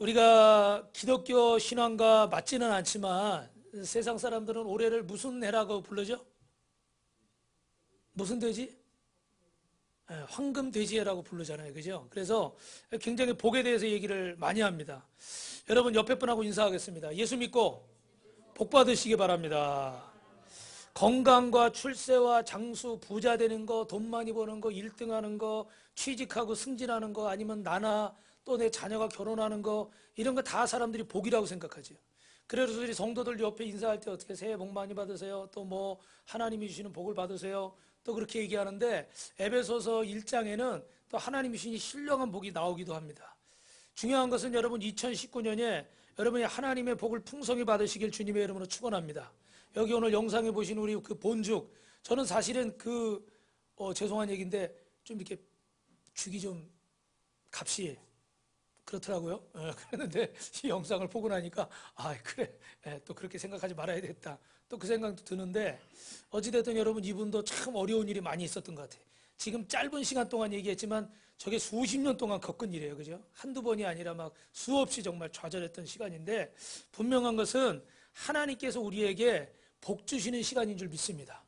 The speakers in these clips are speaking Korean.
우리가 기독교 신앙과 맞지는 않지만 세상 사람들은 올해를 무슨 해라고 부르죠? 무슨 돼지? 황금 돼지해라고 부르잖아요. 그죠? 그래서 굉장히 복에 대해서 얘기를 많이 합니다. 여러분 옆에 분하고 인사하겠습니다. 예수 믿고 복 받으시기 바랍니다. 건강과 출세와 장수, 부자 되는 거, 돈 많이 버는 거, 1등 하는 거, 취직하고 승진하는 거, 아니면 나나 또 내 자녀가 결혼하는 거, 이런 거 다 사람들이 복이라고 생각하죠. 그래서 우리 성도들 옆에 인사할 때 어떻게 새해 복 많이 받으세요? 또 뭐 하나님이 주시는 복을 받으세요? 또 그렇게 얘기하는데 에베소서 1장에는 또 하나님이 주시는 신령한 복이 나오기도 합니다. 중요한 것은 여러분 2019년에 여러분이 하나님의 복을 풍성히 받으시길 주님의 이름으로 축원합니다. 여기 오늘 영상에 보시는 우리 그 본죽, 저는 사실은 죄송한 얘기인데 좀 이렇게 죽이 좀 값이 그렇더라고요. 그랬는데 이 영상을 보고 나니까 그래, 또 그렇게 생각하지 말아야 되겠다. 또 그 생각도 드는데 어찌됐든 여러분 이분도 참 어려운 일이 많이 있었던 것 같아요. 지금 짧은 시간 동안 얘기했지만 저게 수십 년 동안 겪은 일이에요. 그죠? 한두 번이 아니라 막 수없이 정말 좌절했던 시간인데 분명한 것은 하나님께서 우리에게 복 주시는 시간인 줄 믿습니다.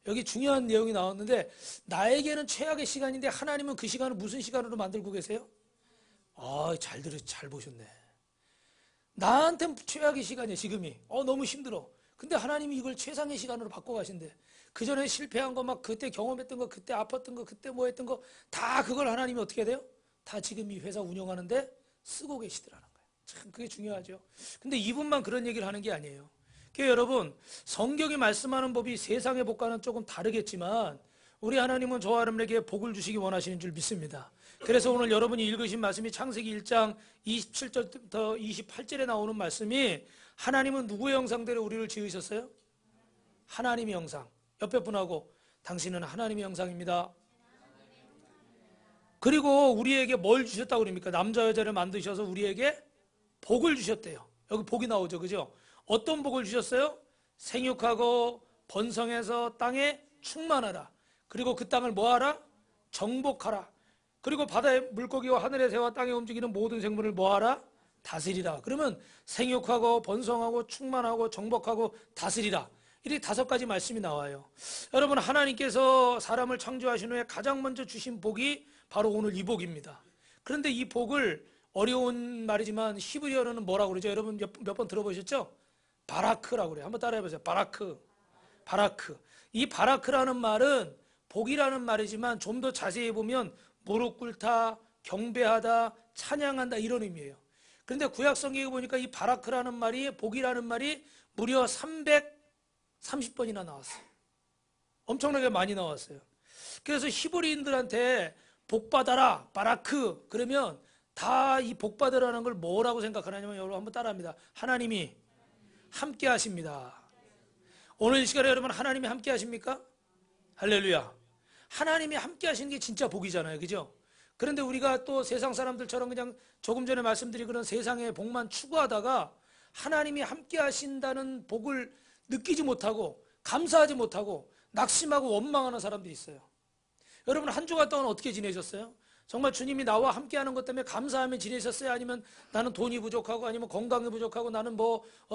여기 중요한 내용이 나왔는데 나에게는 최악의 시간인데 하나님은 그 시간을 무슨 시간으로 만들고 계세요? 잘 보셨네. 나한테는 최악의 시간이야 지금이. 너무 힘들어. 근데 하나님이 이걸 최상의 시간으로 바꿔가신대. 그 전에 실패한 거 막 그때 경험했던 거, 그때 아팠던 거, 그때 뭐 했던 거 다 그걸 하나님이 어떻게 해야 돼요? 다 지금 이 회사 운영하는데 쓰고 계시더라는 거예요. 참 그게 중요하죠. 근데 이분만 그런 얘기를 하는 게 아니에요. 그러니까 여러분 성경이 말씀하는 법이 세상의 복과는 조금 다르겠지만 우리 하나님은 저와 여러분에게 복을 주시기 원하시는 줄 믿습니다. 그래서 오늘 여러분이 읽으신 말씀이 창세기 1장 27절부터 28절에 나오는 말씀이 하나님은 누구의 형상대로 우리를 지으셨어요? 하나님의 형상. 옆에 분하고 당신은 하나님의 형상입니다. 그리고 우리에게 뭘 주셨다고 그럽니까? 남자 여자를 만드셔서 우리에게 복을 주셨대요. 여기 복이 나오죠. 그죠? 어떤 복을 주셨어요? 생육하고 번성해서 땅에 충만하라. 그리고 그 땅을 뭐하라? 정복하라. 그리고 바다의 물고기와 하늘의 새와 땅에 움직이는 모든 생물을 뭐하라? 다스리라. 그러면 생육하고 번성하고 충만하고 정복하고 다스리라. 이렇게 5가지 말씀이 나와요. 여러분 하나님께서 사람을 창조하신 후에 가장 먼저 주신 복이 바로 오늘 이 복입니다. 그런데 이 복을 어려운 말이지만 히브리어로는 뭐라고 그러죠? 여러분 몇 번 들어보셨죠? 바라크라고 그래요. 한번 따라해보세요. 바라크. 이 바라크라는 말은 복이라는 말이지만 좀 더 자세히 보면 무릎 꿇다, 경배하다, 찬양한다 이런 의미예요. 그런데 구약 성경에 보니까 이 바라크라는 말이 복이라는 말이 무려 330번이나 나왔어요. 엄청나게 많이 나왔어요. 그래서 히브리인들한테 복 받아라, 바라크 그러면 다 이 복 받으라는 걸 뭐라고 생각하냐면 여러분 한번 따라합니다. 하나님이 함께 하십니다. 오늘 이 시간에 여러분 하나님이 함께 하십니까? 할렐루야. 하나님이 함께 하시는 게 진짜 복이잖아요. 그죠? 그런데 우리가 또 세상 사람들처럼 그냥 조금 전에 말씀드린 그런 세상의 복만 추구하다가 하나님이 함께 하신다는 복을 느끼지 못하고 감사하지 못하고 낙심하고 원망하는 사람들이 있어요. 여러분 한 주간 동안 어떻게 지내셨어요? 정말 주님이 나와 함께하는 것 때문에 감사하며 지내셨어요? 아니면 나는 돈이 부족하고 아니면 건강이 부족하고 나는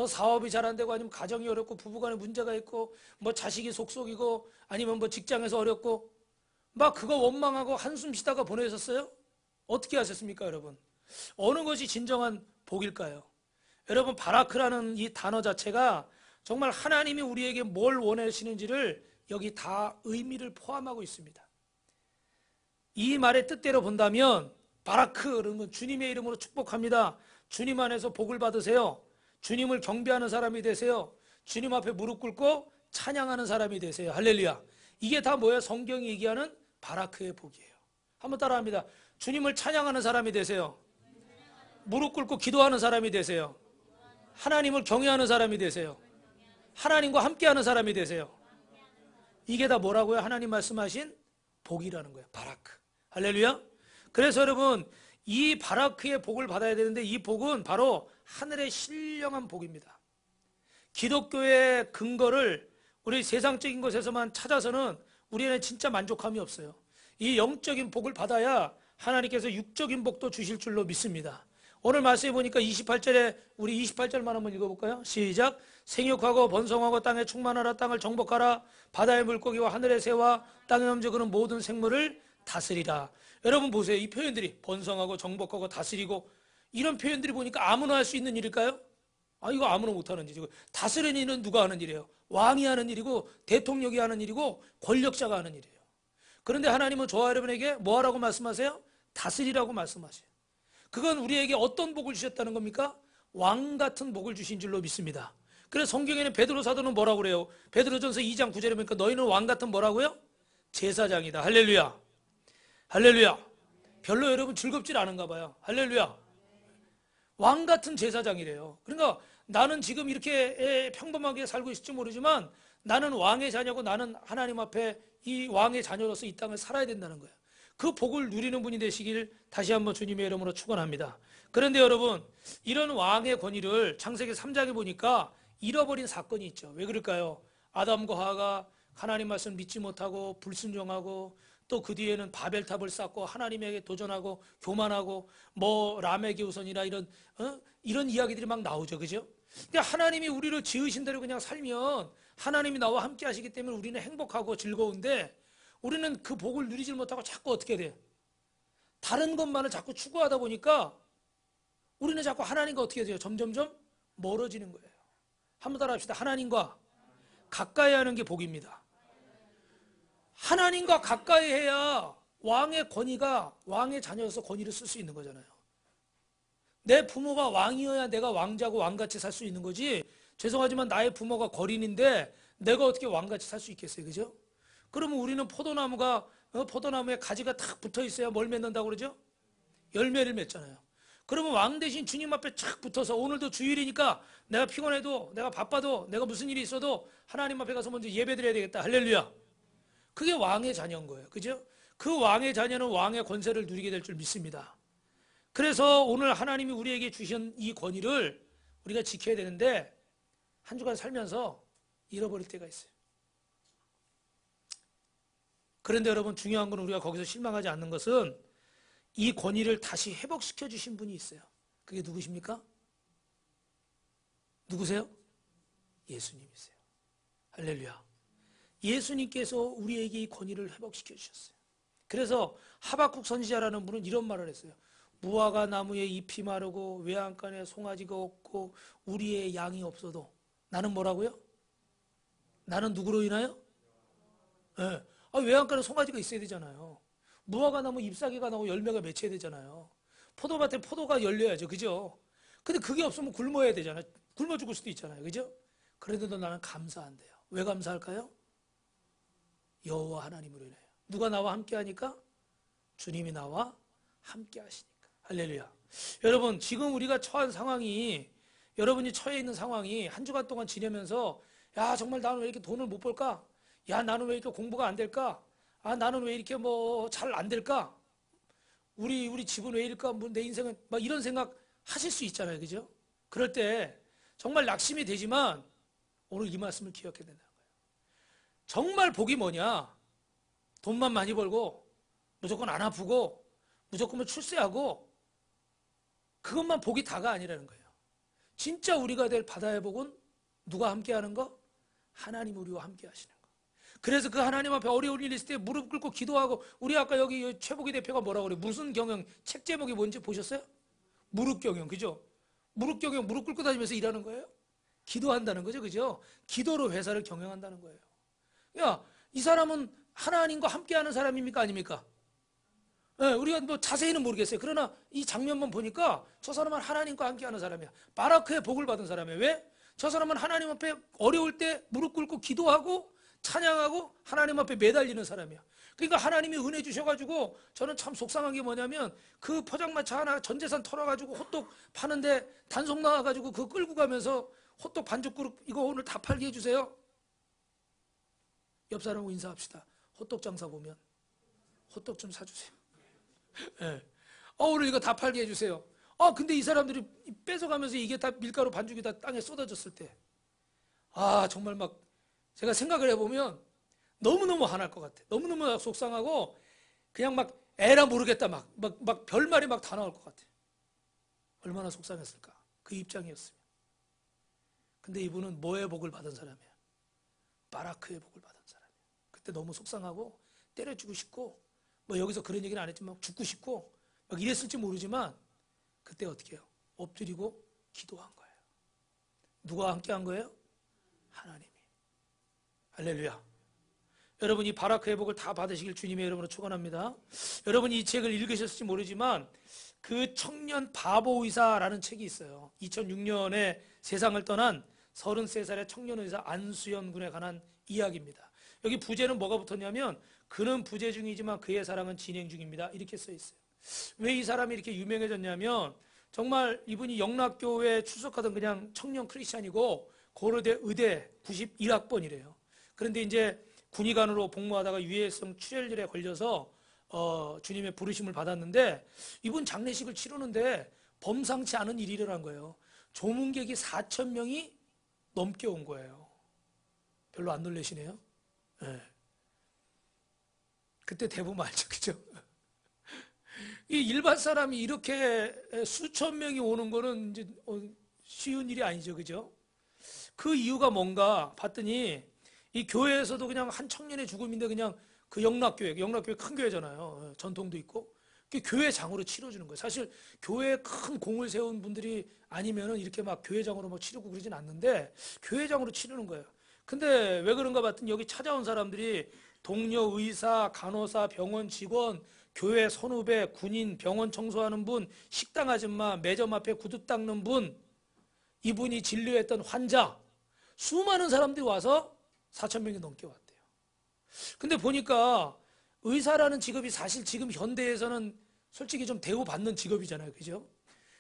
사업이 잘 안 되고 아니면 가정이 어렵고 부부간에 문제가 있고 자식이 속속이고 아니면 직장에서 어렵고 막 그거 원망하고 한숨 쉬다가 보내셨어요? 어떻게 하셨습니까 여러분? 어느 것이 진정한 복일까요? 여러분 바라크라는 이 단어 자체가 정말 하나님이 우리에게 뭘 원하시는지를 여기 다 의미를 포함하고 있습니다. 이 말의 뜻대로 본다면 바라크 그러면 주님의 이름으로 축복합니다. 주님 안에서 복을 받으세요. 주님을 경배하는 사람이 되세요. 주님 앞에 무릎 꿇고 찬양하는 사람이 되세요. 할렐루야. 이게 다 뭐예요? 성경이 얘기하는 바라크의 복이에요. 한번 따라합니다. 주님을 찬양하는 사람이 되세요. 무릎 꿇고 기도하는 사람이 되세요. 하나님을 경외하는 사람이 되세요. 하나님과 함께하는 사람이 되세요. 이게 다 뭐라고요? 하나님 말씀하신 복이라는 거예요. 바라크. 할렐루야. 그래서 여러분 이 바라크의 복을 받아야 되는데 이 복은 바로 하늘의 신령한 복입니다. 기독교의 근거를 우리 세상적인 것에서만 찾아서는 우리는 진짜 만족함이 없어요. 이 영적인 복을 받아야 하나님께서 육적인 복도 주실 줄로 믿습니다. 오늘 말씀해 보니까 28절에 우리 28절만 한번 읽어볼까요? 시작. 생육하고 번성하고 땅에 충만하라. 땅을 정복하라. 바다의 물고기와 하늘의 새와 땅에 움직이는 모든 생물을 다스리라. 여러분 보세요. 이 표현들이 번성하고 정복하고 다스리고 이런 표현들이 보니까 아무나 할 수 있는 일일까요? 이거 아무나 못하는 일이고, 다스리는 일은 누가 하는 일이에요? 왕이 하는 일이고 대통령이 하는 일이고 권력자가 하는 일이에요. 그런데 하나님은 저와 여러분에게 뭐 하라고 말씀하세요? 다스리라고 말씀하세요. 그건 우리에게 어떤 복을 주셨다는 겁니까? 왕 같은 복을 주신 줄로 믿습니다. 그래서 성경에는 베드로 사도는 뭐라고 그래요? 베드로전서 2장 9절에 보니까 너희는 왕 같은 뭐라고요? 제사장이다. 할렐루야. 할렐루야. 별로 여러분 즐겁질 않은가 봐요. 할렐루야. 왕 같은 제사장이래요. 그러니까 나는 지금 이렇게 평범하게 살고 있을지 모르지만 나는 왕의 자녀고 나는 하나님 앞에 이 왕의 자녀로서 이 땅을 살아야 된다는 거예요. 그 복을 누리는 분이 되시길 다시 한번 주님의 이름으로 축원합니다. 그런데 여러분, 이런 왕의 권위를 창세기 3장에 보니까 잃어버린 사건이 있죠. 왜 그럴까요? 아담과 하와가 하나님 말씀 믿지 못하고 불순종하고 또 그 뒤에는 바벨탑을 쌓고 하나님에게 도전하고 교만하고 뭐 라멕의 우선이나 이런 이야기들이 막 나오죠. 그죠? 근데 하나님이 우리를 지으신 대로 그냥 살면 하나님이 나와 함께 하시기 때문에 우리는 행복하고 즐거운데 우리는 그 복을 누리지 못하고 자꾸 어떻게 돼요? 다른 것만을 자꾸 추구하다 보니까 우리는 자꾸 하나님과 어떻게 돼요? 점점점 멀어지는 거예요. 한번 따라 합시다. 하나님과 가까이 하는 게 복입니다. 하나님과 가까이 해야 왕의 권위가 왕의 자녀로서 권위를 쓸 수 있는 거잖아요. 내 부모가 왕이어야 내가 왕자고 왕같이 살 수 있는 거지. 죄송하지만 나의 부모가 거린인데 내가 어떻게 왕같이 살 수 있겠어요? 그죠? 그러면 우리는 포도나무에 가지가 탁 붙어 있어야 뭘 맺는다고 그러죠? 열매를 맺잖아요. 그러면 왕 대신 주님 앞에 착 붙어서 오늘도 주일이니까 내가 피곤해도 내가 바빠도 내가 무슨 일이 있어도 하나님 앞에 가서 먼저 예배드려야 되겠다. 할렐루야. 그게 왕의 자녀인 거예요. 그죠? 그 왕의 자녀는 왕의 권세를 누리게 될 줄 믿습니다. 그래서 오늘 하나님이 우리에게 주신 이 권위를 우리가 지켜야 되는데 한 주간 살면서 잃어버릴 때가 있어요. 그런데 여러분 중요한 건 우리가 거기서 실망하지 않는 것은 이 권위를 다시 회복시켜 주신 분이 있어요. 그게 누구십니까? 누구세요? 예수님이세요. 할렐루야. 예수님께서 우리에게 이 권위를 회복시켜 주셨어요. 그래서 하박국 선지자라는 분은 이런 말을 했어요. 무화과 나무에 잎이 마르고 외양간에 송아지가 없고 우리의 양이 없어도 나는 뭐라고요? 나는 누구로 인하여? 네. 외양간에 송아지가 있어야 되잖아요. 무화과 나무 잎사귀가 나고 열매가 맺혀야 되잖아요. 포도밭에 포도가 열려야죠. 그죠? 근데 그게 없으면 굶어야 되잖아요. 굶어 죽을 수도 있잖아요. 그죠? 그래도 나는 감사한대요. 왜 감사할까요? 여호와 하나님으로 인하여. 누가 나와 함께 하니까? 주님이 나와 함께 하시니까. 할렐루야. 여러분 지금 우리가 처한 상황이 여러분이 처해 있는 상황이 한 주간 동안 지내면서 야 정말 나는 왜 이렇게 돈을 못 벌까? 야 나는 왜 이렇게 공부가 안 될까? 나는 왜 이렇게 뭐 잘 안 될까? 우리 집은 왜 이럴까? 뭐 내 인생은 막 이런 생각 하실 수 있잖아요. 그죠? 그럴 때 정말 낙심이 되지만 오늘 이 말씀을 기억해야 된다는 거예요. 정말 복이 뭐냐? 돈만 많이 벌고 무조건 안 아프고 무조건 출세하고 그것만 복이 다가 아니라는 거예요. 진짜 우리가 될 바다의 복은 누가 함께 하는 거? 하나님 우리와 함께 하시는 거. 그래서 그 하나님 앞에 어려운 일이 있을 때 무릎 꿇고 기도하고 우리 아까 여기 최복희 대표가 뭐라고 그래요? 무슨 경영? 책 제목이 뭔지 보셨어요? 무릎 경영. 그죠? 무릎 경영 무릎 꿇고 다니면서 일하는 거예요? 기도한다는 거죠. 그죠? 기도로 회사를 경영한다는 거예요. 야, 이 사람은 하나님과 함께하는 사람입니까? 아닙니까? 네, 우리가 뭐 자세히는 모르겠어요. 그러나 이 장면만 보니까 저 사람은 하나님과 함께하는 사람이야. 바라크의 복을 받은 사람이에요. 왜? 저 사람은 하나님 앞에 어려울 때 무릎 꿇고 기도하고 찬양하고 하나님 앞에 매달리는 사람이야. 그러니까 하나님이 은혜 주셔가지고 저는 참 속상한 게 뭐냐면 그 포장마차 하나 전 재산 털어가지고 호떡 파는데 단속 나와가지고 그거 끌고 가면서 호떡 반죽 그릇 이거 오늘 다 팔게 해주세요. 옆 사람하고 인사합시다. 호떡 장사 보면 호떡 좀 사주세요. 네. 오늘 이거 다 팔게 해주세요. 근데 이 사람들이 뺏어가면서 이게 다 밀가루 반죽이 다 땅에 쏟아졌을 때 정말 막 제가 생각을 해보면 너무너무 화날 것 같아. 너무너무 속상하고 그냥 막 에라 모르겠다 막 별말이 막 다 나올 것 같아. 얼마나 속상했을까? 그 입장이었으면. 근데 이분은 뭐의 복을 받은 사람이에요? 바라크의 복을 받은 사람이에요. 그때 너무 속상하고 때려주고 싶고 뭐 여기서 그런 얘기는 안 했지만 죽고 싶고 막 이랬을지 모르지만 그때 어떻게 해요? 엎드리고 기도한 거예요. 누가 함께 한 거예요? 하나님이. 할렐루야. 여러분 이 바라크의 복을 다 받으시길 주님의 이름으로 축원합니다. 여러분이 이 책을 읽으셨을지 모르지만 그 청년 바보 의사라는 책이 있어요. 2006년에 세상을 떠난 33살의 청년 의사 안수연 군에 관한 이야기입니다. 여기 부제는 뭐가 붙었냐면 그는 부재 중이지만 그의 사랑은 진행 중입니다. 이렇게 써 있어요. 왜 이 사람이 이렇게 유명해졌냐면 정말 이분이 영락교회에 출석하던 그냥 청년 크리스찬이고 고려대 의대 91학번이래요. 그런데 이제 군의관으로 복무하다가 유해성 출혈열에 걸려서 주님의 부르심을 받았는데 이분 장례식을 치르는데 범상치 않은 일이 일어난 거예요. 조문객이 4,000명이 넘게 온 거예요. 별로 안 놀라시네요. 네. 그때 대부분 알죠, 그죠? 이 일반 사람이 이렇게 수천 명이 오는 거는 이제 쉬운 일이 아니죠, 그죠? 그 이유가 뭔가 봤더니 이 교회에서도 그냥 한 청년의 죽음인데 그냥 그 영락교회 큰 교회잖아요. 전통도 있고. 교회장으로 치러주는 거예요. 사실 교회에 큰 공을 세운 분들이 아니면은 이렇게 막 교회장으로 뭐 치르고 그러진 않는데 교회장으로 치르는 거예요. 근데 왜 그런가 봤더니 여기 찾아온 사람들이 동료, 의사, 간호사, 병원 직원, 교회 선후배, 군인, 병원 청소하는 분, 식당 아줌마, 매점 앞에 구두 닦는 분, 이분이 진료했던 환자, 수많은 사람들이 와서 4,000명이 넘게 왔대요. 근데 보니까 의사라는 직업이 사실 지금 현대에서는 솔직히 좀 대우받는 직업이잖아요. 그죠?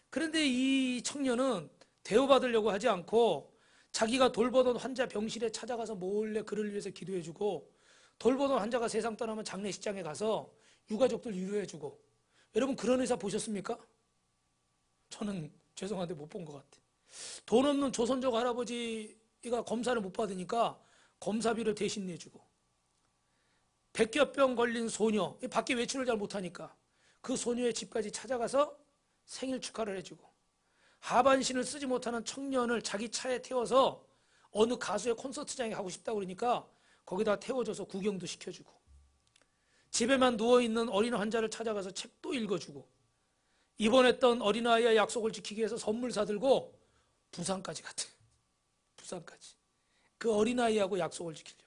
그런데 이 청년은 대우받으려고 하지 않고 자기가 돌보던 환자 병실에 찾아가서 몰래 그를 위해서 기도해주고 돌보던 환자가 세상 떠나면 장례식장에 가서 유가족들 위로해주고 여러분 그런 의사 보셨습니까? 저는 죄송한데 못 본 것 같아요. 돈 없는 조선족 할아버지가 검사를 못 받으니까 검사비를 대신 내주고 백혈병 걸린 소녀 밖에 외출을 잘 못하니까 그 소녀의 집까지 찾아가서 생일 축하를 해주고 하반신을 쓰지 못하는 청년을 자기 차에 태워서 어느 가수의 콘서트장에 가고 싶다고 그러니까 거기다 태워줘서 구경도 시켜주고 집에만 누워있는 어린 환자를 찾아가서 책도 읽어주고 입원했던 어린아이의 약속을 지키기 위해서 선물 사들고 부산까지 갔대요. 부산까지. 그 어린아이하고 약속을 지키려고.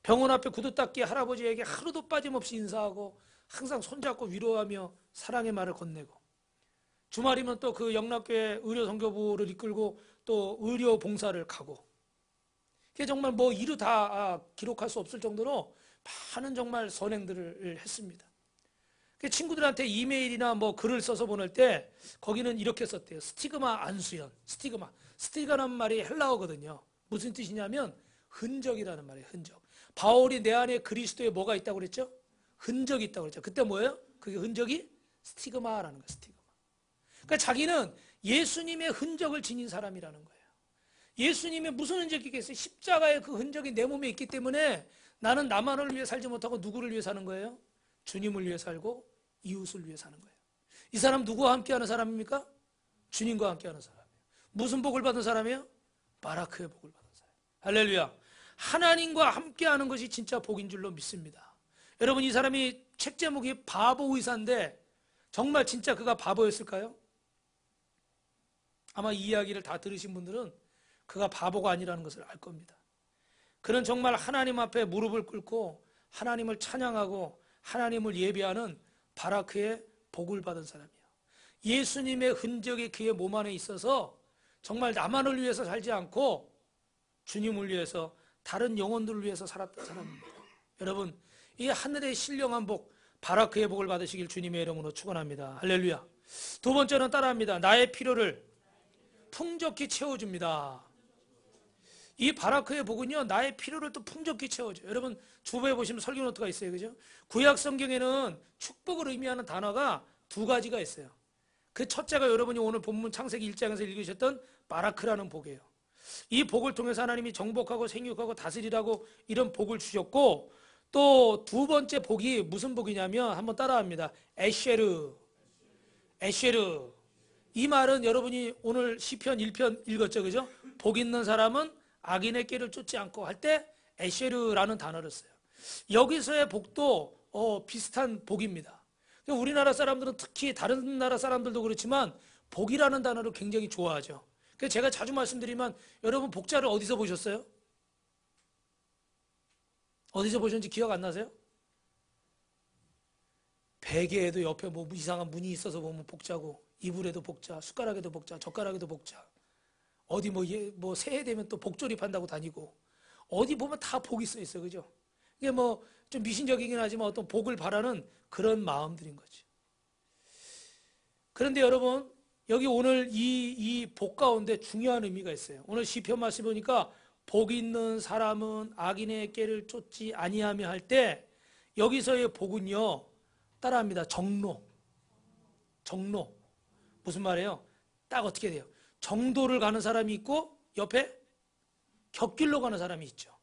병원 앞에 구두 닦기 할아버지에게 하루도 빠짐없이 인사하고 항상 손잡고 위로하며 사랑의 말을 건네고 주말이면 또 그 영락교회 의료선교부를 이끌고 또 의료 봉사를 가고 그게 정말 뭐 이루 다 기록할 수 없을 정도로 많은 정말 선행들을 했습니다. 친구들한테 이메일이나 뭐 글을 써서 보낼 때 거기는 이렇게 썼대요. 스티그마 안수연. 스티그마란 말이 헬라어거든요. 무슨 뜻이냐면 흔적이라는 말이에요. 흔적. 바울이 내 안에 그리스도에 뭐가 있다고 그랬죠? 흔적이 있다고 그랬죠. 그때 뭐예요? 그게 흔적이 스티그마라는 거예요. 스티그마. 그러니까 자기는 예수님의 흔적을 지닌 사람이라는 거예요. 예수님의 무슨 흔적이 있겠어요? 십자가의 그 흔적이 내 몸에 있기 때문에 나는 나만을 위해 살지 못하고 누구를 위해 사는 거예요? 주님을 위해 살고 이웃을 위해 사는 거예요. 이 사람 누구와 함께하는 사람입니까? 주님과 함께하는 사람이에요. 무슨 복을 받은 사람이에요? 바라크의 복을 받은 사람. 할렐루야. 하나님과 함께하는 것이 진짜 복인 줄로 믿습니다. 여러분 이 사람이 책 제목이 바보 의사인데 정말 진짜 그가 바보였을까요? 아마 이 이야기를 다 들으신 분들은 그가 바보가 아니라는 것을 알 겁니다. 그는 정말 하나님 앞에 무릎을 꿇고 하나님을 찬양하고 하나님을 예배하는 바라크의 복을 받은 사람이에요. 예수님의 흔적이 그의 몸 안에 있어서 정말 나만을 위해서 살지 않고 주님을 위해서 다른 영혼들을 위해서 살았던 사람입니다. 여러분 이 하늘의 신령한 복 바라크의 복을 받으시길 주님의 이름으로 축원합니다. 할렐루야. 두 번째는 따라합니다. 나의 필요를 풍족히 채워줍니다. 이 바라크의 복은요 나의 필요를 또 풍족히 채워줘요. 여러분 주보에 보시면 설교 노트가 있어요. 그죠? 구약 성경에는 축복을 의미하는 단어가 두 가지가 있어요. 그 첫째가 여러분이 오늘 본문 창세기 1장에서 읽으셨던 바라크라는 복이에요. 이 복을 통해서 하나님이 정복하고 생육하고 다스리라고 이런 복을 주셨고 또 두 번째 복이 무슨 복이냐면 한번 따라합니다. 에쉐르. 이 말은 여러분이 오늘 시편 1편 읽었죠, 그죠? 복 있는 사람은 악인의 길을 쫓지 않고 할 때 에쉐르라는 단어를 써요. 여기서의 복도 비슷한 복입니다. 우리나라 사람들은 특히 다른 나라 사람들도 그렇지만 복이라는 단어를 굉장히 좋아하죠. 그래서 제가 자주 말씀드리면 여러분 복자를 어디서 보셨어요? 어디서 보셨는지 기억 안 나세요? 베개에도 옆에 뭐 이상한 문이 있어서 보면 복자고, 이불에도 복자, 숟가락에도 복자, 젓가락에도 복자. 어디 뭐 새해 되면 또 복조립한다고 다니고, 어디 보면 다 복이 써 있어, 그죠? 이게 뭐 좀 미신적이긴 하지만 어떤 복을 바라는 그런 마음들인 거죠. 그런데 여러분, 여기 오늘 이 복 가운데 중요한 의미가 있어요. 오늘 시편 말씀 보니까 복 있는 사람은 악인의 꾀를 쫓지 아니하며 할 때, 여기서의 복은요, 따라합니다. 정로. 무슨 말이에요? 딱 어떻게 돼요? 정도를 가는 사람이 있고 옆에 곁길로 가는 사람이 있죠.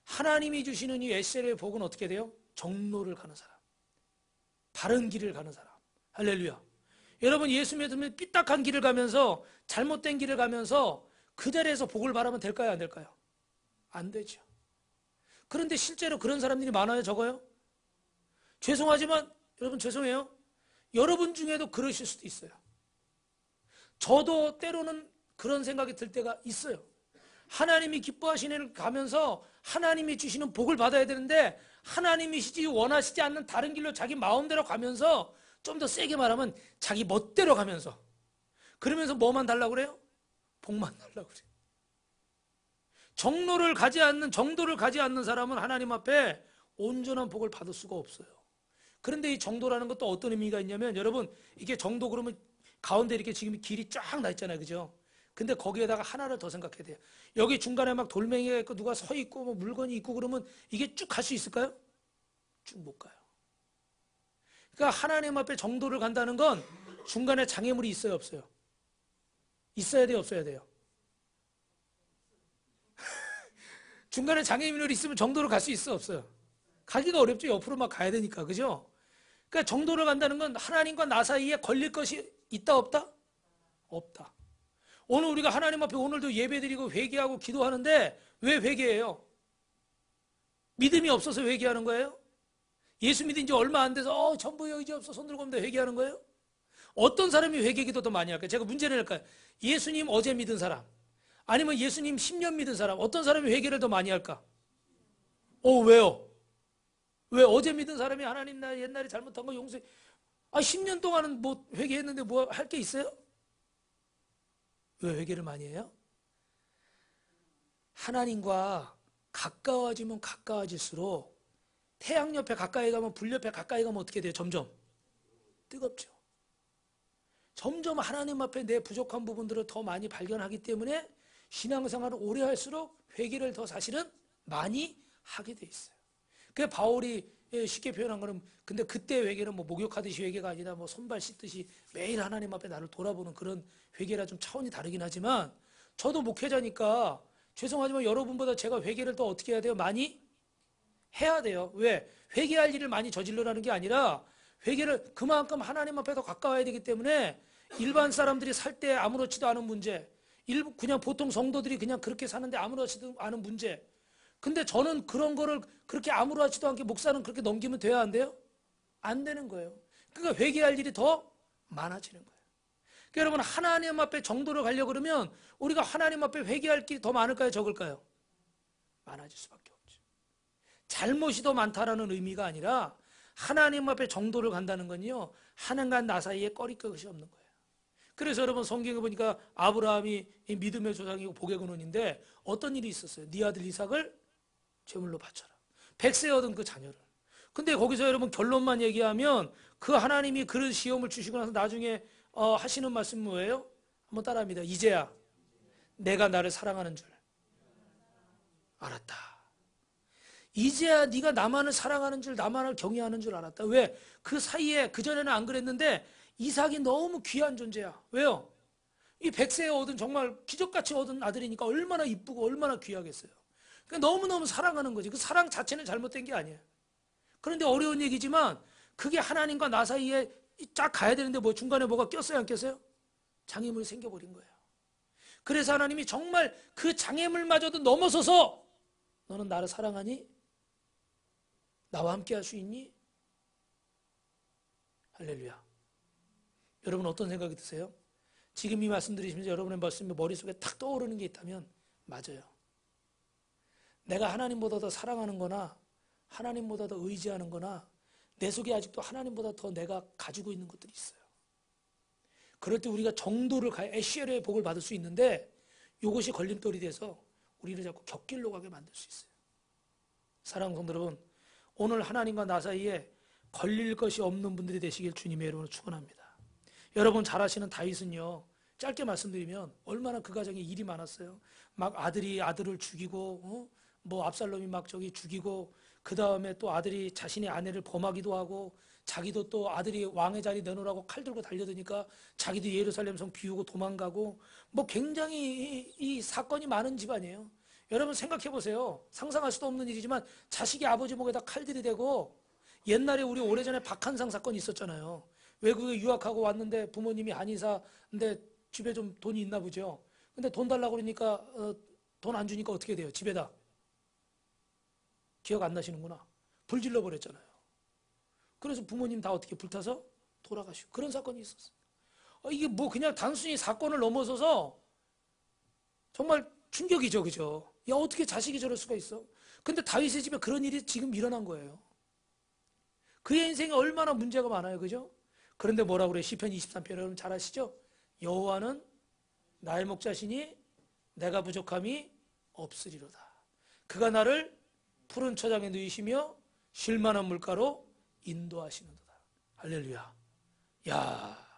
하나님이 주시는 이 에셀의 복은 어떻게 돼요? 정로를 가는 사람, 바른 길을 가는 사람. 할렐루야. 여러분, 예수 믿으면 삐딱한 길을 가면서, 잘못된 길을 가면서 그 자리에서 복을 바라면 될까요, 안 될까요? 안 되죠. 그런데 실제로 그런 사람들이 많아요, 적어요? 죄송하지만 여러분, 죄송해요, 여러분 중에도 그러실 수도 있어요. 저도 때로는 그런 생각이 들 때가 있어요. 하나님이 기뻐하시는 일을 가면서 하나님이 주시는 복을 받아야 되는데, 하나님이시지 원하시지 않는 다른 길로 자기 마음대로 가면서, 좀 더 세게 말하면 자기 멋대로 가면서, 그러면서 뭐만 달라고 그래요? 복만 달라고 그래요. 정도를 가지 않는 사람은 하나님 앞에 온전한 복을 받을 수가 없어요. 그런데 이 정도라는 것도 어떤 의미가 있냐면, 여러분, 이게 정도 그러면 가운데 이렇게 지금 길이 쫙 나 있잖아요, 그죠? 근데 거기에다가 하나를 더 생각해야 돼요. 여기 중간에 막 돌멩이가 있고 누가 서 있고 뭐 물건이 있고 그러면 이게 쭉 갈 수 있을까요? 쭉 못 가요. 그러니까 하나님 앞에 정도를 간다는 건 중간에 장애물이 있어요, 없어요? 있어야 돼요, 없어야 돼요? 중간에 장애물이 있으면 정도를 갈 수 있어, 없어요? 가기가 어렵죠. 옆으로 막 가야 되니까, 그죠? 그러니까 정도를 간다는 건 하나님과 나 사이에 걸릴 것이 있다, 없다? 없다. 오늘 우리가 하나님 앞에 오늘도 예배드리고 회개하고 기도하는데 왜 회개해요? 믿음이 없어서 회개하는 거예요? 예수 믿은 지 얼마 안 돼서 전부여 이제 없어 손 들고 오면 회개하는 거예요? 어떤 사람이 회개 기도 더 많이 할까요? 제가 문제를 낼까요? 예수님 어제 믿은 사람, 아니면 예수님 10년 믿은 사람, 어떤 사람이 회개를 더 많이 할까? 왜요? 왜 어제 믿은 사람이 하나님 나 옛날에 잘못한 거 용서해? 10년 동안은 뭐 회개했는데 뭐 할 게 있어요? 왜 회개를 많이 해요? 하나님과 가까워지면 가까워질수록, 태양 옆에 가까이 가면, 불 옆에 가까이 가면 어떻게 돼요? 점점 뜨겁죠. 점점 하나님 앞에 내 부족한 부분들을 더 많이 발견하기 때문에 신앙생활을 오래 할수록 회개를 더 사실은 많이 하게 돼 있어요. 그게 바울이 쉽게 표현한 거는, 근데 그때 회개는 뭐 목욕하듯이 회개가 아니라 뭐 손발 씻듯이 매일 하나님 앞에 나를 돌아보는 그런 회개라 좀 차원이 다르긴 하지만, 저도 목회자니까 죄송하지만 여러분보다 제가 회개를 더 어떻게 해야 돼요? 많이 해야 돼요. 왜? 회개할 일을 많이 저질러라는 게 아니라, 회개를 그만큼 하나님 앞에 더 가까워야 되기 때문에, 일반 사람들이 살 때 아무렇지도 않은 문제, 그냥 보통 성도들이 그냥 그렇게 사는데 아무렇지도 않은 문제, 근데 저는 그런 거를 그렇게 아무렇지도 않게 목사는 그렇게 넘기면 돼야 안 돼요? 안 되는 거예요. 그러니까 회개할 일이 더 많아지는 거예요. 그러니까 여러분, 하나님 앞에 정도를 가려고 그러면 우리가 하나님 앞에 회개할 길이 더 많을까요, 적을까요? 많아질 수밖에 없죠. 잘못이 더 많다라는 의미가 아니라, 하나님 앞에 정도를 간다는 건요, 하나님과 나 사이에 꺼리것이 없는 거예요. 그래서 여러분, 성경에 보니까 아브라함이 믿음의 조상이고 복의 근원인데 어떤 일이 있었어요? 네 아들 이삭을 제물로 바쳐라. 100세 얻은 그 자녀를. 근데 거기서 여러분 결론만 얘기하면, 그 하나님이 그런 시험을 주시고 나서 나중에 하시는 말씀 뭐예요? 한번 따라합니다. 이제야 내가 나를 사랑하는 줄 알았다. 이제야 네가 나만을 사랑하는 줄, 나만을 경외하는 줄 알았다. 왜? 그 사이에, 그전에는 안 그랬는데 이삭이 너무 귀한 존재야. 왜요? 이 100세에 얻은, 정말 기적같이 얻은 아들이니까 얼마나 이쁘고 얼마나 귀하겠어요. 그러니까 너무너무 사랑하는 거지. 그 사랑 자체는 잘못된 게 아니에요. 그런데 어려운 얘기지만, 그게 하나님과 나 사이에 쫙 가야 되는데 뭐 중간에 뭐가 꼈어요, 안 꼈어요? 장애물이 생겨버린 거예요. 그래서 하나님이 정말 그 장애물마저도 넘어서서 너는 나를 사랑하니? 나와 함께 할 수 있니? 할렐루야. 여러분 어떤 생각이 드세요? 지금 이 말씀 들으시면서 여러분의 말씀이 머릿속에 탁 떠오르는 게 있다면 맞아요. 내가 하나님보다 더 사랑하는 거나 하나님보다 더 의지하는 거나 내 속에 아직도 하나님보다 더 내가 가지고 있는 것들이 있어요. 그럴 때 우리가 정도를 가야 에시엘의 복을 받을 수 있는데 이것이 걸림돌이 돼서 우리를 자꾸 곁길로 가게 만들 수 있어요. 사랑하는 성도 여러분, 오늘 하나님과 나 사이에 걸릴 것이 없는 분들이 되시길 주님의 이름으로 축원합니다. 여러분 잘 아시는 다윗은요, 짧게 말씀드리면 얼마나 그 가정에 일이 많았어요. 막 아들이 아들을 죽이고 뭐 압살롬이 막 저기 죽이고 그 다음에 또 아들이 자신의 아내를 범하기도 하고 자기도 또 아들이 왕의 자리 내놓으라고 칼 들고 달려드니까 자기도 예루살렘 성 비우고 도망가고 뭐 굉장히 이 사건이 많은 집안이에요. 여러분 생각해 보세요. 상상할 수도 없는 일이지만 자식이 아버지 목에다 칼 들이대고 옛날에 우리 오래전에 박한상 사건이 있었잖아요. 외국에 유학하고 왔는데 부모님이 한의사인데 집에 좀 돈이 있나 보죠. 근데 돈 달라고 그러니까 돈 안 주니까 어떻게 돼요? 집에다. 기억 안 나시는구나. 불 질러버렸잖아요. 그래서 부모님 다 어떻게 불타서 돌아가시고 그런 사건이 있었어요. 이게 뭐 그냥 단순히 사건을 넘어서서 정말 충격이죠. 그죠? 야, 어떻게 자식이 저럴 수가 있어? 근데 다윗의 집에 그런 일이 지금 일어난 거예요. 그의 인생에 얼마나 문제가 많아요. 그죠? 그런데 뭐라고 그래요? 시편 23편 여러분 잘 아시죠? 여호와는 나의 목자시니 내가 부족함이 없으리로다. 그가 나를 푸른 초장에 누이시며 쉴 만한 물가로 인도하시는도다. 할렐루야. 야,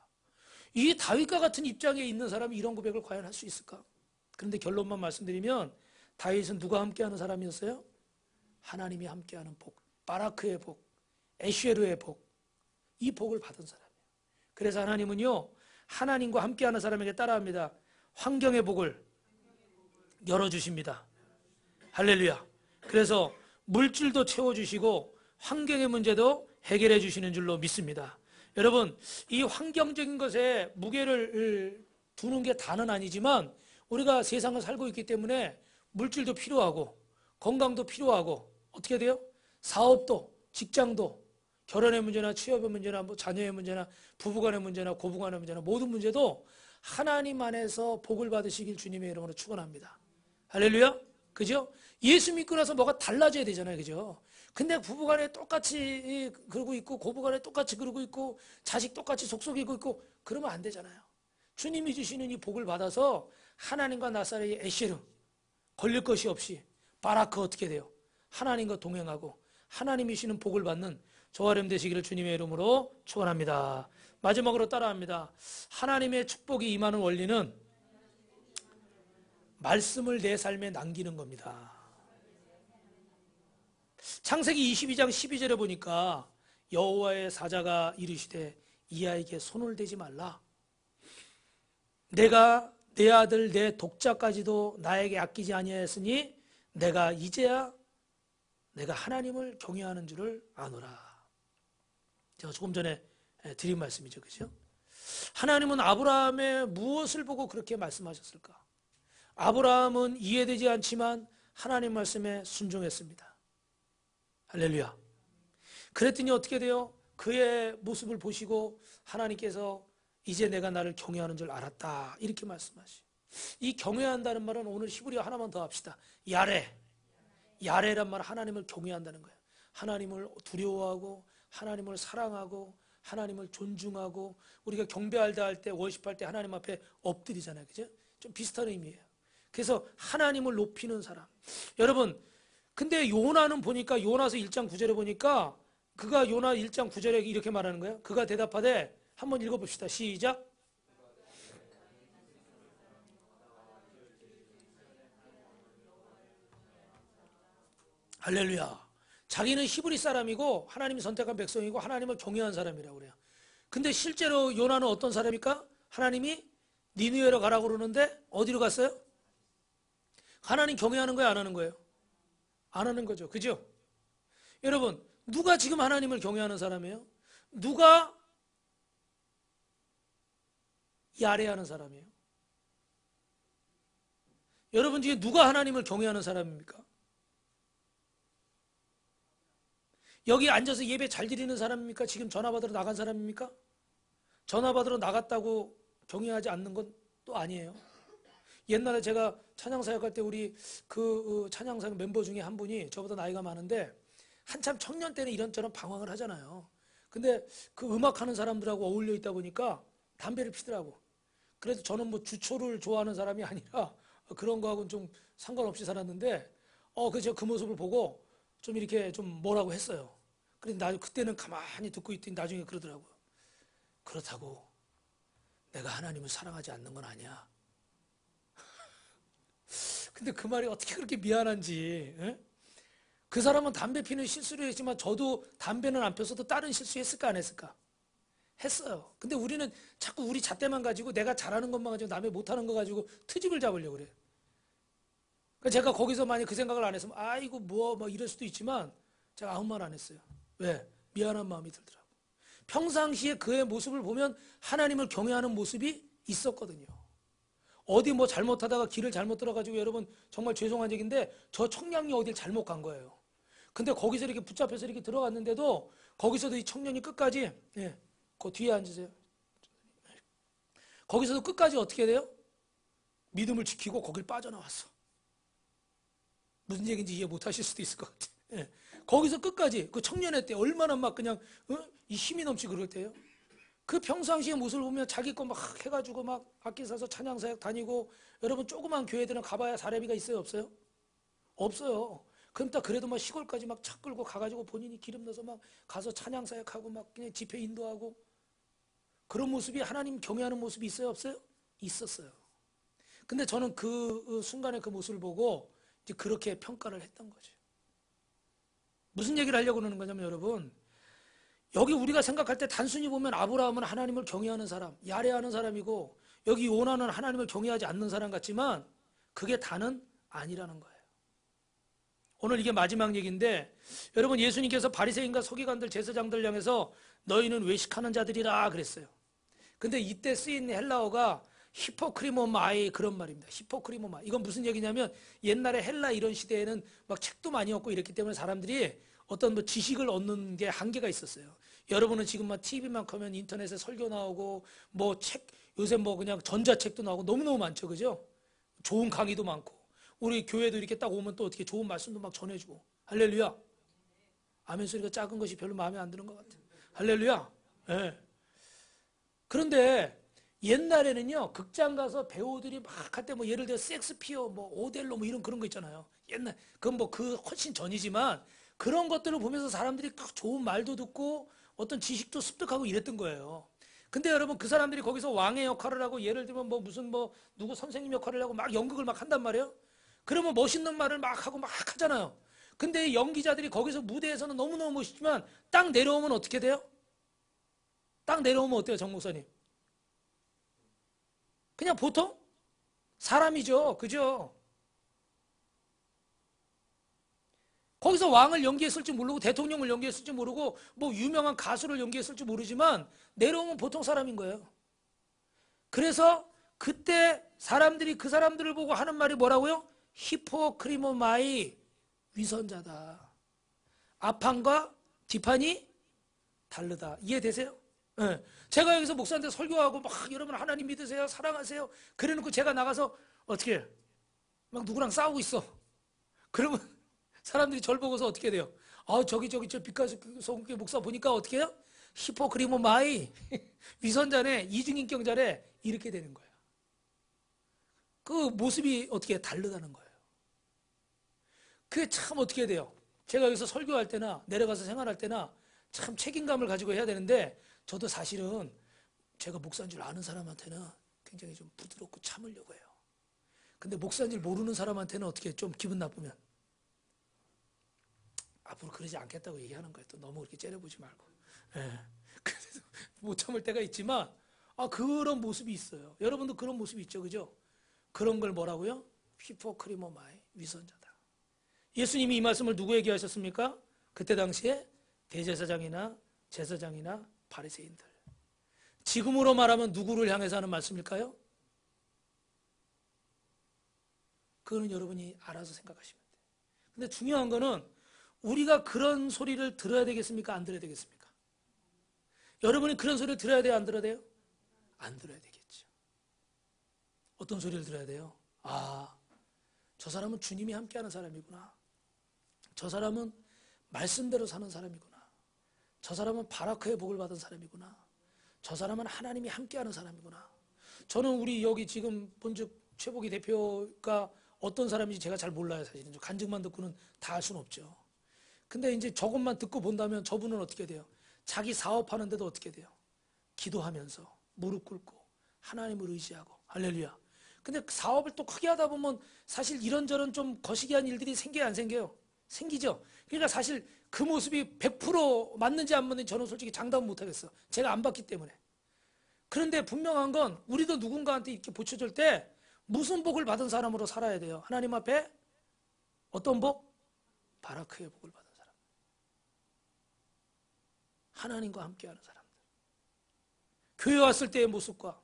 이 다윗과 같은 입장에 있는 사람이 이런 고백을 과연 할 수 있을까? 그런데 결론만 말씀드리면 다윗은 누가 함께하는 사람이었어요? 하나님이 함께하는 복, 바라크의 복, 에쉐르의 복, 이 복을 받은 사람이에요. 그래서 하나님은요, 하나님과 함께하는 사람에게 따라합니다. 환경의 복을 열어주십니다. 할렐루야. 그래서 물질도 채워주시고 환경의 문제도 해결해 주시는 줄로 믿습니다. 여러분, 이 환경적인 것에 무게를 두는 게 다는 아니지만 우리가 세상을 살고 있기 때문에 물질도 필요하고 건강도 필요하고 어떻게 돼요? 사업도, 직장도, 결혼의 문제나 취업의 문제나 뭐 자녀의 문제나 부부간의 문제나 고부간의 문제나 모든 문제도 하나님 안에서 복을 받으시길 주님의 이름으로 축원합니다. 할렐루야. 그죠? 예수 믿고 나서 뭐가 달라져야 되잖아요. 그죠? 근데 부부간에 똑같이 그러고 있고 고부간에 똑같이 그러고 있고 자식 똑같이 속속이고 있고 그러면 안 되잖아요. 주님이 주시는 이 복을 받아서 하나님과 나 사이의 에쉐르 걸릴 것이 없이 바라크 어떻게 돼요? 하나님과 동행하고 하나님이 주시는 복을 받는 저와 여러분 되시기를 주님의 이름으로 축원합니다. 마지막으로 따라합니다. 하나님의 축복이 임하는 원리는 말씀을 내 삶에 남기는 겁니다. 창세기 22장 12절에 보니까 여호와의 사자가 이르시되 이 아이에게 손을 대지 말라. 내가 내 아들 내 독자까지도 나에게 아끼지 아니하였으니 내가 이제야 내가 하나님을 경외하는 줄을 아노라. 제가 조금 전에 드린 말씀이죠. 그죠? 하나님은 아브라함의 무엇을 보고 그렇게 말씀하셨을까? 아브라함은 이해되지 않지만 하나님 말씀에 순종했습니다. 할렐루야. 그랬더니 어떻게 돼요? 그의 모습을 보시고 하나님께서 이제 내가 나를 경외하는 줄 알았다. 이렇게 말씀하시. 이 경외한다는 말은 오늘 히브리어 하나만 더 합시다. 야레. 야레란 말은 하나님을 경외한다는 거예요. 하나님을 두려워하고 하나님을 사랑하고 하나님을 존중하고 우리가 경배할 때 할 때 월십할 때 하나님 앞에 엎드리잖아요. 그죠? 좀 비슷한 의미예요. 그래서 하나님을 높이는 사람. 여러분, 근데 요나는 보니까 요나서 1장 9절에 보니까 그가 요나 1장 9절에 이렇게 말하는 거예요. 그가 대답하되 한번 읽어봅시다. 시작. 할렐루야. 자기는 히브리 사람이고 하나님이 선택한 백성이고 하나님을 경외한 사람이라고 그래요. 근데 실제로 요나는 어떤 사람입니까? 하나님이 니느웨로 가라고 그러는데 어디로 갔어요? 하나님 경외하는 거예요? 안 하는 거예요? 안 하는 거죠. 그죠? 여러분, 누가 지금 하나님을 경외하는 사람이에요? 누가 야래하는 사람이에요. 여러분 중에 누가 하나님을 경외하는 사람입니까? 여기 앉아서 예배 잘 드리는 사람입니까? 지금 전화 받으러 나간 사람입니까? 전화 받으러 나갔다고 경외하지 않는 건 또 아니에요. 옛날에 제가 찬양사역 할 때 우리 그 찬양사역 멤버 중에 한 분이 저보다 나이가 많은데 한참 청년 때는 이런저런 방황을 하잖아요. 근데 그 음악하는 사람들하고 어울려 있다 보니까 담배를 피더라고. 그래서 저는 뭐 주초를 좋아하는 사람이 아니라 그런 거하고는 좀 상관없이 살았는데 그래서 제가 그 모습을 보고 좀 이렇게 좀 뭐라고 했어요. 그런데 그때는 가만히 듣고 있더니 나중에 그러더라고요. 그렇다고 내가 하나님을 사랑하지 않는 건 아니야. 근데 그 말이 어떻게 그렇게 미안한지. 에? 그 사람은 담배 피는 실수를 했지만 저도 담배는 안 폈어도 다른 실수 했을까 안 했을까? 했어요. 근데 우리는 자꾸 우리 잣대만 가지고 내가 잘하는 것만 가지고 남의 못하는 거 가지고 트집을 잡으려고 그래. 그러니까 제가 거기서 만약 그 생각을 안 했으면 아이고 뭐 이럴 수도 있지만 제가 아무 말 안 했어요. 왜? 미안한 마음이 들더라고. 평상시에 그의 모습을 보면 하나님을 경외하는 모습이 있었거든요. 어디 뭐 잘못하다가 길을 잘못 들어가지고 여러분 정말 죄송한 얘기인데 저 청량리 어딜 잘못 간 거예요. 근데 거기서 이렇게 붙잡혀서 이렇게 들어갔는데도 거기서도 이 청년이 끝까지 그 뒤에 앉으세요. 거기서도 끝까지 어떻게 돼요? 믿음을 지키고 거길 빠져나왔어. 무슨 얘기인지 이해 못 하실 수도 있을 것 같아요. 예. 거기서 끝까지 그 청년회 때 얼마나 막 그냥 이 힘이 넘치고 그럴 때요. 그 평상시의 모습을 보면 자기 거 막 해가지고 막 악기 사서 찬양사역 다니고 여러분 조그만 교회들은 가봐야 사례비가 있어요 없어요? 없어요. 그럼 딱 그래도 막 시골까지 막 차 끌고 가가지고 본인이 기름 넣어서 막 가서 찬양사역하고 막 그냥 집회 인도하고 그런 모습이 하나님 경외하는 모습이 있어요 없어요? 있었어요. 근데 저는 그 순간에 그 모습을 보고 이제 그렇게 평가를 했던 거죠. 무슨 얘기를 하려고 그러는 거냐면 여러분 여기 우리가 생각할 때 단순히 보면 아브라함은 하나님을 경외하는 사람, 야레하는 사람이고 여기 요나는 하나님을 경외하지 않는 사람 같지만 그게 다는 아니라는 거예요. 오늘 이게 마지막 얘기인데 여러분 예수님께서 바리새인과 서기관들 제사장들 향해서 너희는 외식하는 자들이라 그랬어요. 근데 이때 쓰인 헬라어가 히포크리모마이 그런 말입니다. 히포크리모마이. 이건 무슨 얘기냐면 옛날에 헬라 이런 시대에는 막 책도 많이 없고 이랬기 때문에 사람들이 어떤 뭐 지식을 얻는 게 한계가 있었어요. 여러분은 지금 막 TV만 켜면 인터넷에 설교 나오고 뭐 책 요새 뭐 그냥 전자책도 나오고 너무너무 많죠. 그죠? 좋은 강의도 많고 우리 교회도 이렇게 딱 오면 또 어떻게 좋은 말씀도 막 전해주고 할렐루야. 아멘 소리가 작은 것이 별로 마음에 안 드는 것 같아요. 할렐루야. 네. 그런데 옛날에는요 극장 가서 배우들이 막 할 때 뭐 예를 들어 섹스피어 뭐 오델로 뭐 이런 그런 거 있잖아요. 옛날 그건 뭐 그 훨씬 전이지만 그런 것들을 보면서 사람들이 좋은 말도 듣고 어떤 지식도 습득하고 이랬던 거예요. 근데 여러분 그 사람들이 거기서 왕의 역할을 하고 예를 들면 뭐 무슨 뭐 누구 선생님 역할을 하고 막 연극을 막 한단 말이에요. 그러면 멋있는 말을 막 하고 막 하잖아요. 근데 연기자들이 거기서 무대에서는 너무너무 멋있지만 딱 내려오면 어떻게 돼요? 딱 내려오면 어때요, 정 목사님? 그냥 보통 사람이죠. 그죠? 거기서 왕을 연기했을지 모르고 대통령을 연기했을지 모르고 뭐 유명한 가수를 연기했을지 모르지만 내려오면 보통 사람인 거예요. 그래서 그때 사람들이 그 사람들을 보고 하는 말이 뭐라고요? 히포크리모마이 위선자다. 앞판과 뒷판이 다르다. 이해되세요? 네. 제가 여기서 목사한테 설교하고 막 여러분 하나님 믿으세요 사랑하세요 그래놓고 제가 나가서 어떻게 해? 막 누구랑 싸우고 있어. 그러면 사람들이 저를 보고서 어떻게 돼요? 저기 저 빛가수 성국회 목사 보니까 어떻게 해요? 히포크리모마이 위선자네 이중인격자네 이렇게 되는 거예요. 그 모습이 어떻게 다르다는 거예요. 그게 참 어떻게 돼요? 제가 여기서 설교할 때나 내려가서 생활할 때나 참 책임감을 가지고 해야 되는데 저도 사실은 제가 목사인 줄 아는 사람한테는 굉장히 좀 부드럽고 참으려고 해요. 근데 목사인 줄 모르는 사람한테는 어떻게 좀 기분 나쁘면 앞으로 그러지 않겠다고 얘기하는 거예요. 또 너무 그렇게 째려보지 말고. 예. 그래서 못 참을 때가 있지만 그런 모습이 있어요. 여러분도 그런 모습이 있죠. 그죠? 그런 걸 뭐라고요? 히포크리모마이 위선자다. 예수님이 이 말씀을 누구에게 하셨습니까? 그때 당시에 대제사장이나 제사장이나 바리새인들. 지금으로 말하면 누구를 향해서 하는 말씀일까요? 그거는 여러분이 알아서 생각하시면 돼요. 근데 중요한 거는 우리가 그런 소리를 들어야 되겠습니까? 안 들어야 되겠습니까? 여러분이 그런 소리를 들어야 돼요? 안 들어야 돼요? 안 들어야 되겠죠. 어떤 소리를 들어야 돼요? 아, 저 사람은 주님이 함께하는 사람이구나. 저 사람은 말씀대로 사는 사람이구나. 저 사람은 바라크의 복을 받은 사람이구나. 저 사람은 하나님이 함께하는 사람이구나. 저는 우리 여기 지금 본즉 최복희 대표가 어떤 사람인지 제가 잘 몰라요. 사실은 간증만 듣고는 다 알 수는 없죠. 근데 이제 저것만 듣고 본다면 저분은 어떻게 돼요? 자기 사업하는데도 어떻게 돼요? 기도하면서 무릎 꿇고 하나님을 의지하고 할렐루야. 근데 사업을 또 크게 하다 보면 사실 이런저런 좀 거시기한 일들이 생겨요, 안 생겨요? 생기죠. 그러니까 사실 그 모습이 100% 맞는지 안 맞는지 저는 솔직히 장담 못 하겠어. 제가 안 봤기 때문에. 그런데 분명한 건 우리도 누군가한테 이렇게 보쳐줄 때 무슨 복을 받은 사람으로 살아야 돼요? 하나님 앞에 어떤 복? 바라크의 복을 받은 사람. 하나님과 함께하는 사람들. 교회 왔을 때의 모습과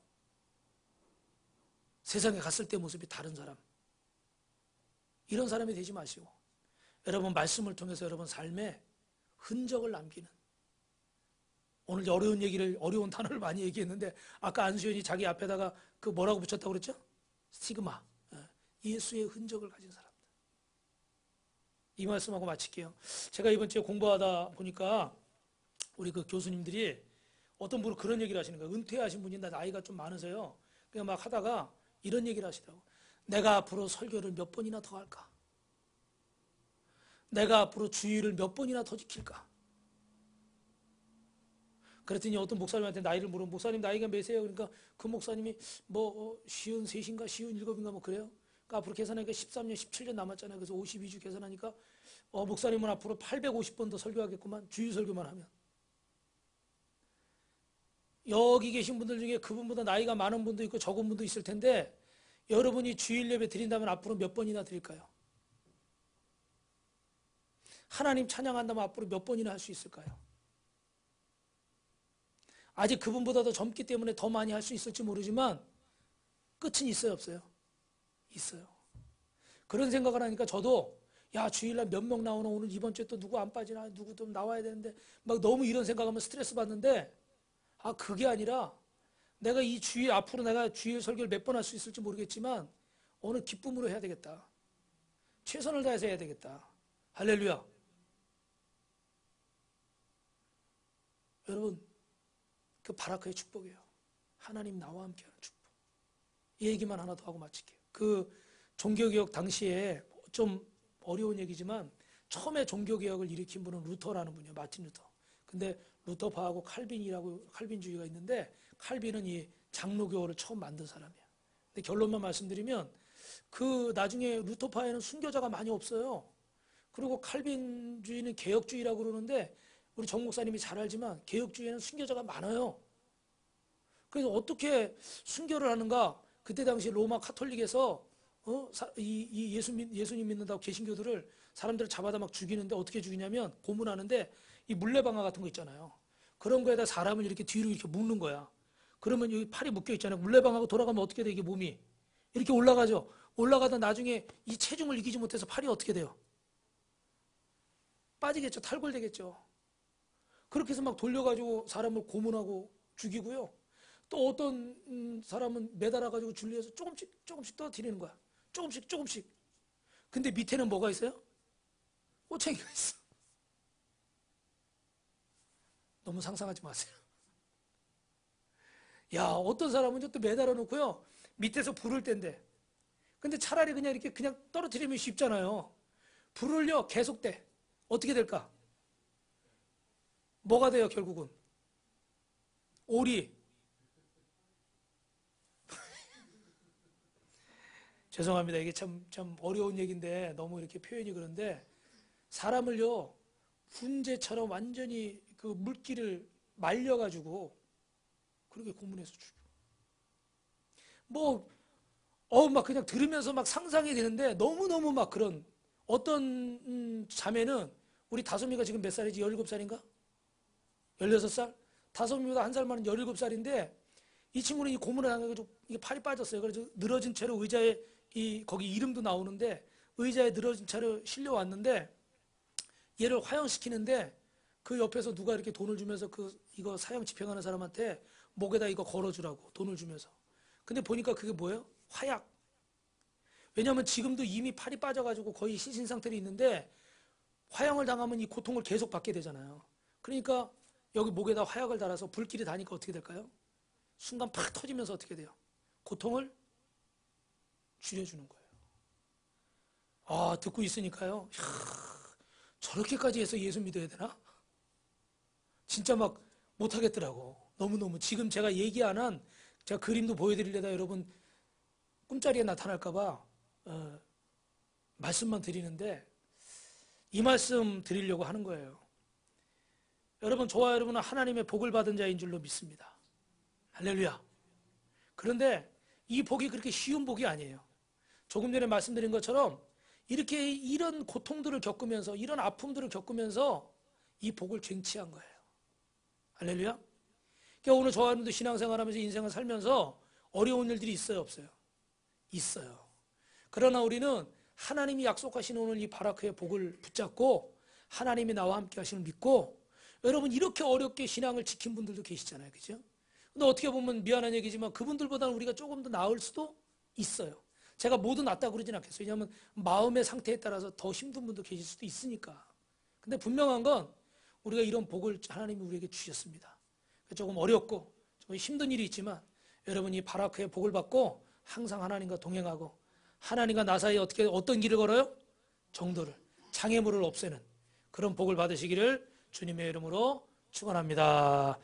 세상에 갔을 때의 모습이 다른 사람. 이런 사람이 되지 마시고 여러분 말씀을 통해서 여러분 삶에 흔적을 남기는, 오늘 어려운 단어를 많이 얘기했는데 아까 안수현이 자기 앞에다가 그 뭐라고 붙였다고 그랬죠? 스티그마. 예수의 흔적을 가진 사람들. 이 말씀하고 마칠게요. 제가 이번 주에 공부하다 보니까 우리 그 교수님들이 어떤 분은 그런 얘기를 하시는 거예요. 은퇴하신 분인데 나이가 좀 많으세요. 그냥 막 하다가 이런 얘기를 하시더라고. 내가 앞으로 설교를 몇 번이나 더 할까? 내가 앞으로 주일을 몇 번이나 더 지킬까? 그랬더니 어떤 목사님한테 나이를 물으면 목사님 나이가 몇이에요? 그러니까 그 목사님이 뭐 53인가 57인가 뭐 그래요. 그러니까 앞으로 계산하니까 13년 17년 남았잖아요. 그래서 52주 계산하니까 목사님은 앞으로 850번 더 설교하겠구만. 주일 설교만 하면. 여기 계신 분들 중에 그분보다 나이가 많은 분도 있고 적은 분도 있을 텐데 여러분이 주일 예배 드린다면 앞으로 몇 번이나 드릴까요? 하나님 찬양한다면 앞으로 몇 번이나 할 수 있을까요? 아직 그분보다 더 젊기 때문에 더 많이 할 수 있을지 모르지만 끝은 있어요, 없어요? 있어요. 그런 생각을 하니까 저도 야 주일날 몇 명 나오나, 오늘 이번 주에 또 누구 안 빠지나, 누구 좀 나와야 되는데 막 너무 이런 생각하면 스트레스 받는데, 그게 아니라 내가 이 주일 앞으로 내가 주일 설교를 몇 번 할 수 있을지 모르겠지만 오늘 기쁨으로 해야 되겠다. 최선을 다해서 해야 되겠다. 할렐루야. 여러분 그 바라크의 축복이에요. 하나님 나와 함께하는 축복. 이 얘기만 하나 더 하고 마칠게요. 그 종교개혁 당시에 좀 어려운 얘기지만 처음에 종교개혁을 일으킨 분은 루터라는 분이에요. 마틴 루터. 근데 루터파하고 칼빈주의가 있는데 칼빈은 이 장로교를 처음 만든 사람이에요. 근데 결론만 말씀드리면 그 나중에 루터파에는 순교자가 많이 없어요. 그리고 칼빈주의는 개혁주의라고 그러는데 우리 정 목사님이 잘 알지만 개혁주의에는 순교자가 많아요. 그래서 어떻게 순교를 하는가? 그때 당시 로마 카톨릭에서 예수님 믿는다고 개신교들을 사람들을 잡아다 막 죽이는데 어떻게 죽이냐면 고문하는데 이 물레방아 같은 거 있잖아요. 그런 거에다 사람을 이렇게 뒤로 이렇게 묶는 거야. 그러면 여기 팔이 묶여 있잖아요. 물레방아가 돌아가면 어떻게 돼? 이게 몸이 이렇게 올라가죠. 올라가다 나중에 이 체중을 이기지 못해서 팔이 어떻게 돼요? 빠지겠죠. 탈골되겠죠. 그렇게 해서 막 돌려가지고 사람을 고문하고 죽이고요. 또 어떤 사람은 매달아가지고 줄리에서 조금씩 떨어뜨리는 거야. 조금씩. 근데 밑에는 뭐가 있어요? 꼬챙이가 있어. 너무 상상하지 마세요. 야, 어떤 사람은 또 매달아 놓고요. 밑에서 불을 뗀대. 근데 차라리 그냥 이렇게 그냥 떨어뜨리면 쉽잖아요. 불을요, 계속 떼. 어떻게 될까? 뭐가 돼요, 결국은? 오리. 죄송합니다. 이게 참 어려운 얘기인데 너무 이렇게 표현이 그런데 사람을요, 훈제처럼 완전히 그 물기를 말려가지고 그렇게 고문해서 죽여. 막 그냥 들으면서 막 상상이 되는데 너무너무 막 그런 어떤 자매는 우리 다솜이가 지금 몇 살이지? 17살인가? 16살? 다솜이보다 한 살 많은 17살인데 이 친구는 이 고문을 당해가지고 이게 팔이 빠졌어요. 그래서 늘어진 채로 의자에 거기 이름도 나오는데 의자에 늘어진 채로 실려왔는데 얘를 화형시키는데 그 옆에서 누가 이렇게 돈을 주면서 이거 사형 집행하는 사람한테 목에다 이거 걸어주라고 돈을 주면서. 근데 보니까 그게 뭐예요? 화약. 왜냐하면 지금도 이미 팔이 빠져가지고 거의 시신 상태로 있는데 화형을 당하면 이 고통을 계속 받게 되잖아요. 그러니까 여기 목에다 화약을 달아서 불길이 다니까 어떻게 될까요? 순간 팍 터지면서 어떻게 돼요? 고통을 줄여주는 거예요. 아, 듣고 있으니까요. 이야, 저렇게까지 해서 예수 믿어야 되나? 진짜 막 못하겠더라고. 너무너무. 지금 제가 얘기 안 한, 제가 그림도 보여드리려다 여러분 꿈자리에 나타날까봐 말씀만 드리는데 이 말씀 드리려고 하는 거예요. 여러분, 저와 여러분은 하나님의 복을 받은 자인 줄로 믿습니다. 할렐루야. 그런데 이 복이 그렇게 쉬운 복이 아니에요. 조금 전에 말씀드린 것처럼 이렇게 이런 고통들을 겪으면서 이런 아픔들을 겪으면서 이 복을 쟁취한 거예요. 할렐루야. 그러니까 오늘 저와 여러분도 신앙생활하면서 인생을 살면서 어려운 일들이 있어요, 없어요? 있어요. 그러나 우리는 하나님이 약속하신 오늘 이 바라크의 복을 붙잡고 하나님이 나와 함께 하심을 믿고 여러분 이렇게 어렵게 신앙을 지킨 분들도 계시잖아요. 그죠? 근데 어떻게 보면 미안한 얘기지만 그분들보다는 우리가 조금 더 나을 수도 있어요. 제가 모두 낫다고 그러진 않겠어요. 왜냐하면 마음의 상태에 따라서 더 힘든 분도 계실 수도 있으니까. 근데 분명한 건 우리가 이런 복을 하나님이 우리에게 주셨습니다. 조금 어렵고 좀 힘든 일이 있지만 여러분 이 바라크의 복을 받고 항상 하나님과 동행하고 하나님과 나 사이에 어떤 길을 걸어요? 정도를, 장애물을 없애는 그런 복을 받으시기를 주님의 이름으로 축원합니다.